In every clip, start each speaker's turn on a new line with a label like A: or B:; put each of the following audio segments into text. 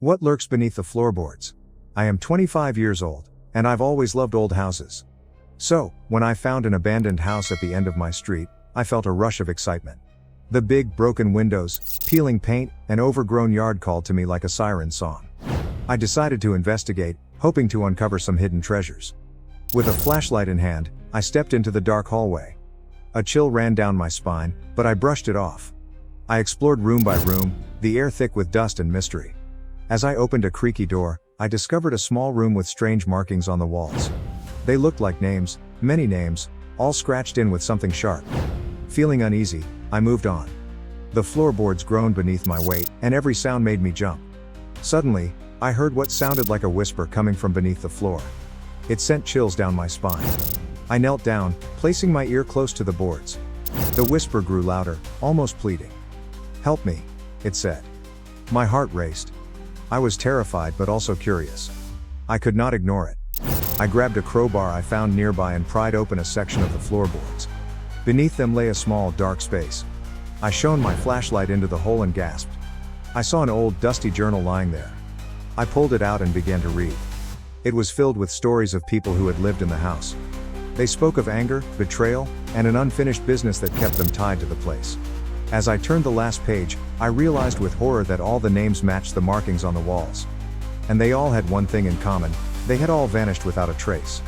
A: What lurks beneath the floorboards? I am 25 years old, and I've always loved old houses. So, when I found an abandoned house at the end of my street, I felt a rush of excitement. The big, broken windows, peeling paint, and overgrown yard called to me like a siren song. I decided to investigate, hoping to uncover some hidden treasures. With a flashlight in hand, I stepped into the dark hallway. A chill ran down my spine, but I brushed it off. I explored room by room, the air thick with dust and mystery. As I opened a creaky door, I discovered a small room with strange markings on the walls. They looked like names, many names, all scratched in with something sharp. Feeling uneasy, I moved on. The floorboards groaned beneath my weight, and every sound made me jump. Suddenly, I heard what sounded like a whisper coming from beneath the floor. It sent chills down my spine. I knelt down, placing my ear close to the boards. The whisper grew louder, almost pleading. "Help me," it said. My heart raced. I was terrified but also curious. I could not ignore it. I grabbed a crowbar I found nearby and pried open a section of the floorboards. Beneath them lay a small, dark space. I shone my flashlight into the hole and gasped. I saw an old, dusty journal lying there. I pulled it out and began to read. It was filled with stories of people who had lived in the house. They spoke of anger, betrayal, and an unfinished business that kept them tied to the place. As I turned the last page, I realized with horror that all the names matched the markings on the walls. And they all had one thing in common: they had all vanished without a trace.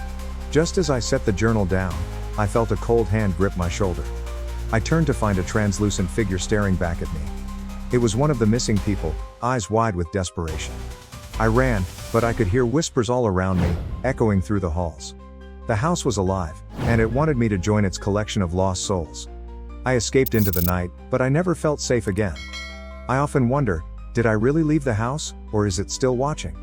A: Just as I set the journal down, I felt a cold hand grip my shoulder. I turned to find a translucent figure staring back at me. It was one of the missing people, eyes wide with desperation. I ran, but I could hear whispers all around me, echoing through the halls. The house was alive, and it wanted me to join its collection of lost souls. I escaped into the night, but I never felt safe again. I often wonder, did I really leave the house, or is it still watching?